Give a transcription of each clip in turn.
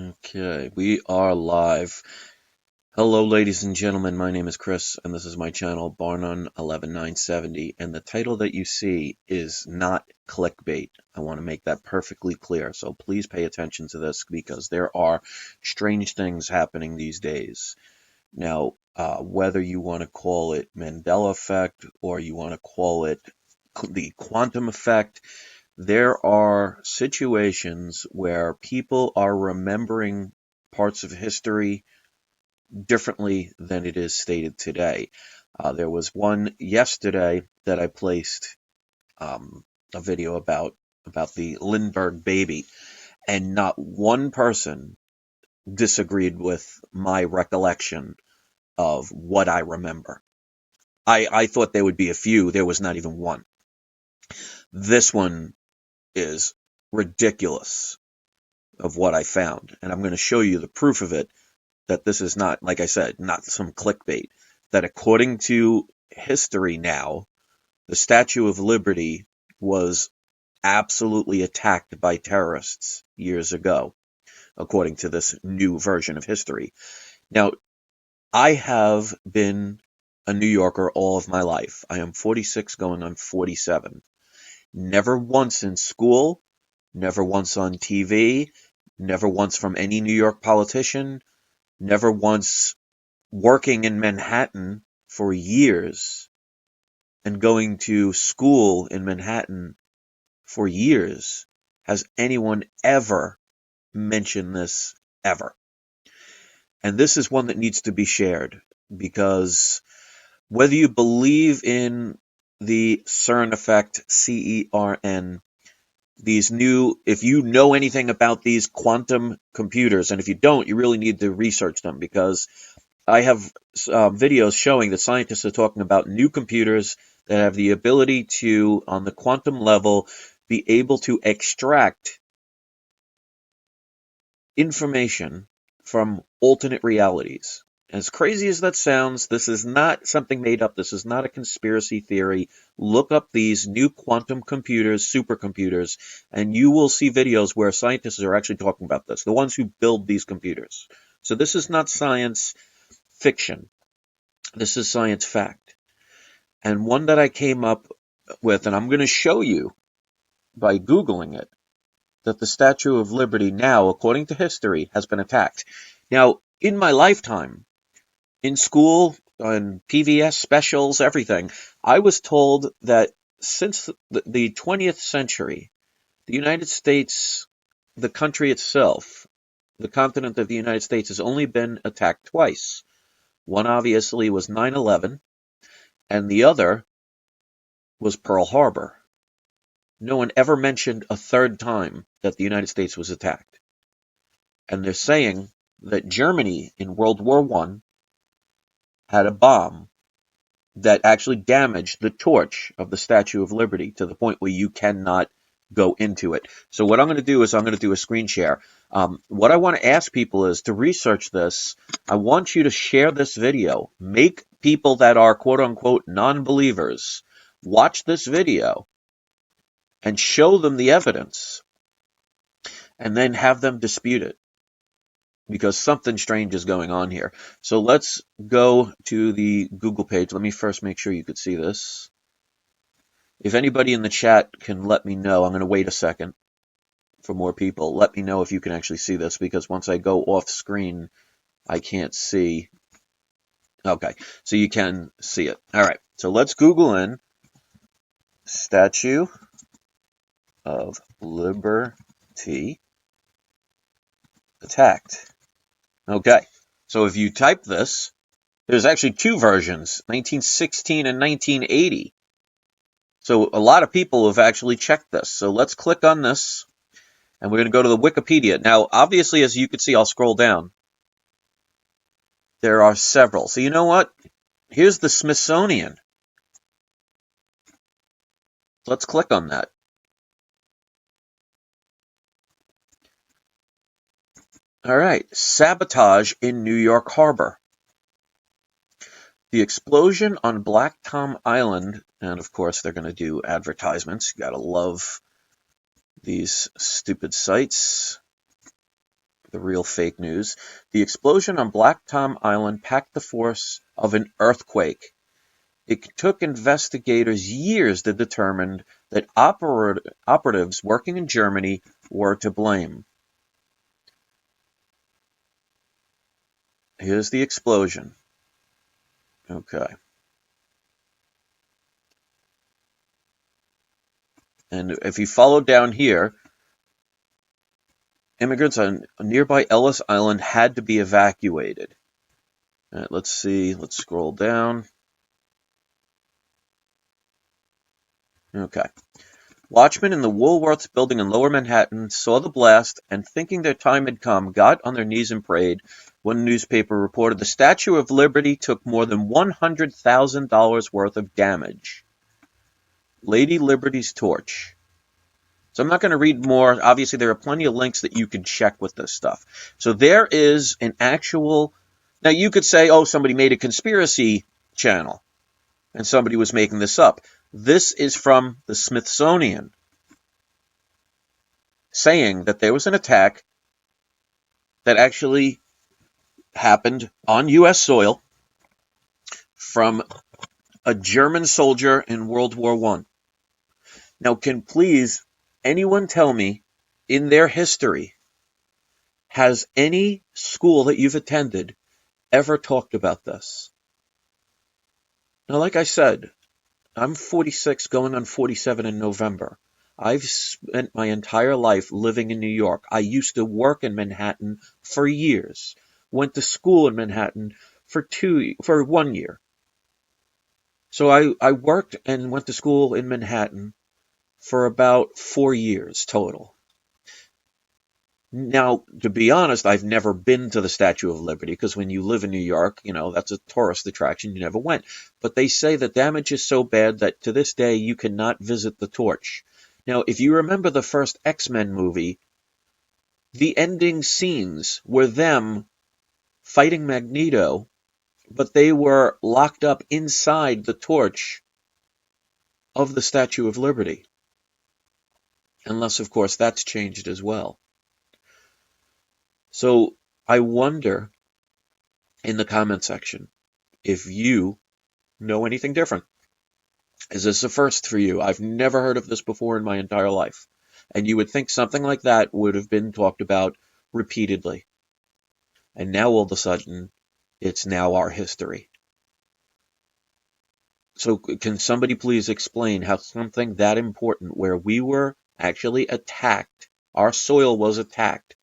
Okay, we are live. Hello, ladies and gentlemen. My name is Chris, and this is my channel, Barnon11970. And the title that you see is not clickbait. I want to make that perfectly clear. So please pay attention to this because there are strange things happening these days. Now, whether you want to call it Mandela effect or you want to call it the quantum effect, there are situations where people are remembering parts of history differently than it is stated today. There was one yesterday that I placed a video about the Lindbergh baby, and not one person disagreed with my recollection of what I remember. I thought there would be a few. There was not even one. This one is ridiculous of what I found. And I'm going to show you the proof of it, that this is not, like I said, not some clickbait. That according to history now, the Statue of Liberty was absolutely attacked by terrorists years ago, according to this new version of history. Now, I have been a New Yorker all of my life. I am 46 going on 47. Never once in school, never once on TV, never once from any New York politician, never once working in Manhattan for years and going to school in Manhattan for years has anyone ever mentioned this ever. And this is one that needs to be shared because whether you believe in the CERN effect, CERN, these new, if you know anything about these quantum computers, and if you don't, you really need to research them, because I have videos showing that scientists are talking about new computers that have the ability to, on the quantum level, be able to extract information from alternate realities. As crazy as that sounds, this is not something made up. This is not a conspiracy theory. Look up these new quantum computers, supercomputers, and you will see videos where scientists are actually talking about this, the ones who build these computers. So this is not science fiction. This is science fact. And one that I came up with, and I'm going to show you by Googling it, that the Statue of Liberty now, according to history, has been attacked. Now, in my lifetime, in school, on PBS specials, everything, I was told that since the 20th century, the United States, the country itself, the continent of the United States, has only been attacked twice. One obviously was 9/11, and the other was Pearl Harbor. No one ever mentioned a third time that the United States was attacked. And they're saying that Germany in World War I had a bomb that actually damaged the torch of the Statue of Liberty to the point where you cannot go into it. So what I'm going to do is I'm going to do a screen share. What I want to ask people is to research this. I want you to share this video. Make people that are quote-unquote non-believers watch this video and show them the evidence, and then have them dispute it, because something strange is going on here. So let's go to the Google page. Let me first make sure you could see this. If anybody in the chat can let me know, I'm going to wait a second for more people. Let me know if you can actually see this, because once I go off screen, I can't see. Okay, so you can see it. All right, so let's Google in Statue of Liberty attacked. Okay, so if you type this, there's actually two versions, 1916 and 1980. So a lot of people have actually checked this. So let's click on this, and we're going to go to the Wikipedia. Now, obviously, as you can see, I'll scroll down. There are several. So you know what? Here's the Smithsonian. Let's click on that. All right, sabotage in New York Harbor. The explosion on Black Tom Island, and of course they're going to do advertisements. You gotta love these stupid sites. the real fake news. The explosion on Black Tom Island packed the force of an earthquake. It took investigators years to determine that operatives working in Germany were to blame. Here's the explosion. Okay. And if you follow down here, immigrants on nearby Ellis Island had to be evacuated. All right, let's see. Let's scroll down. Okay. Watchmen in the Woolworths building in Lower Manhattan saw the blast and, thinking their time had come, got on their knees and prayed. One newspaper reported the Statue of Liberty took more than $100,000 worth of damage. Lady Liberty's torch. So I'm not going to read more. Obviously, there are plenty of links that you can check with this stuff. So there is an actual... Now, you could say, oh, somebody made a conspiracy channel and somebody was making this up. This is from the Smithsonian, saying that there was an attack that actually happened on U.S. soil from a German soldier in World War I. Now, can please anyone tell me, in their history, has any school that you've attended ever talked about this? Now, like I said, I'm 46, going on 47 in November. I've spent my entire life living in New York. I used to work in Manhattan for years. Went to school in Manhattan for 1 year. So I worked and went to school in Manhattan for about 4 years total. Now, to be honest, I've never been to the Statue of Liberty, because when you live in New York, that's a tourist attraction. You never went. But they say the damage is so bad that to this day you cannot visit the torch. Now, if you remember the first X-Men movie, the ending scenes were them fighting Magneto, but they were locked up inside the torch of the Statue of Liberty. Unless, of course, that's changed as well. So I wonder, in the comment section, if you know anything different. Is this a first for you? I've never heard of this before in my entire life. And you would think something like that would have been talked about repeatedly. And now all of a sudden, it's now our history. So can somebody please explain how something that important, where we were actually attacked, our soil was attacked,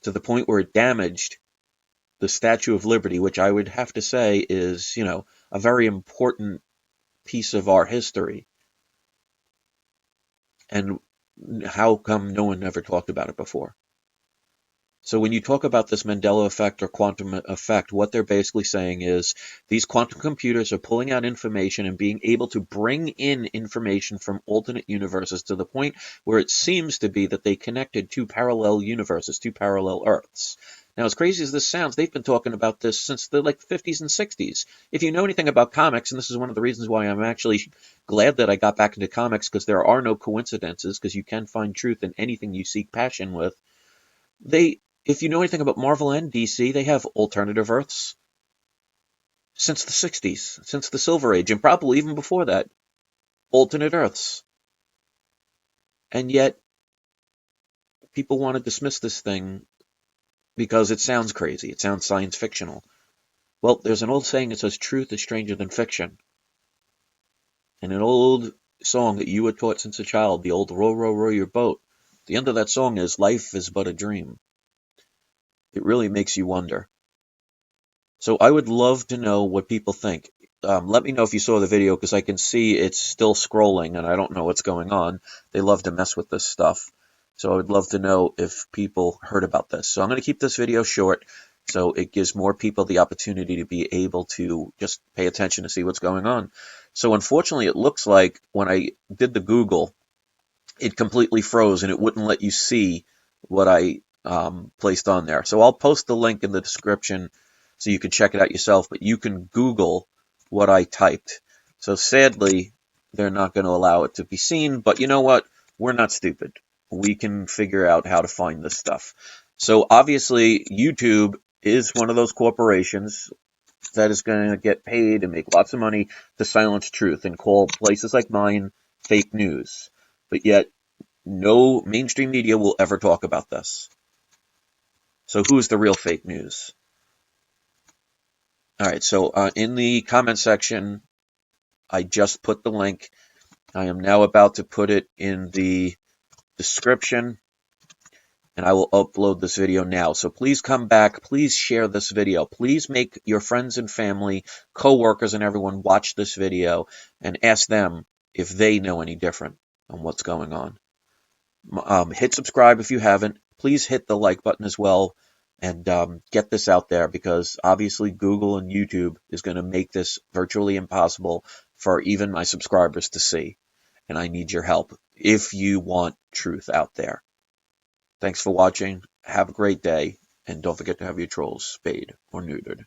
to the point where it damaged the Statue of Liberty, which I would have to say is, a very important piece of our history. And how come no one ever talked about it before? So when you talk about this Mandela effect or quantum effect, what they're basically saying is these quantum computers are pulling out information and being able to bring in information from alternate universes to the point where it seems to be that they connected two parallel universes, two parallel Earths. Now, as crazy as this sounds, they've been talking about this since the 50s and 60s. If you know anything about comics, and this is one of the reasons why I'm actually glad that I got back into comics, because there are no coincidences, because you can find truth in anything you seek passion with. If you know anything about Marvel and DC, they have alternative Earths since the 60s, since the Silver Age, and probably even before that. Alternate Earths. And yet, people want to dismiss this thing because it sounds crazy. It sounds science fictional. Well, there's an old saying that says truth is stranger than fiction. And an old song that you were taught since a child, the old row, row, row your boat, the end of that song is life is but a dream. It really makes you wonder. So I would love to know what people think. Let me know if you saw the video, because I can see it's still scrolling and I don't know what's going on. They love to mess with this stuff. So I would love to know if people heard about this. So I'm going to keep this video short so it gives more people the opportunity to be able to just pay attention to see what's going on. So unfortunately, it looks like when I did the Google, it completely froze and it wouldn't let you see what I placed on there. So I'll post the link in the description so you can check it out yourself, but you can Google what I typed. So sadly, they're not going to allow it to be seen, but you know what? We're not stupid. We can figure out how to find this stuff. So obviously, YouTube is one of those corporations that is going to get paid and make lots of money to silence truth and call places like mine fake news. But yet, no mainstream media will ever talk about this. So who is the real fake news? All right, so in the comment section, I just put the link. I am now about to put it in the description, and I will upload this video now. So please come back. Please share this video. Please make your friends and family, co-workers, and everyone watch this video and ask them if they know any different on what's going on. Hit subscribe if you haven't. Please hit the like button as well and get this out there, because obviously Google and YouTube is going to make this virtually impossible for even my subscribers to see. And I need your help if you want truth out there. Thanks for watching. Have a great day. And don't forget to have your trolls spayed or neutered.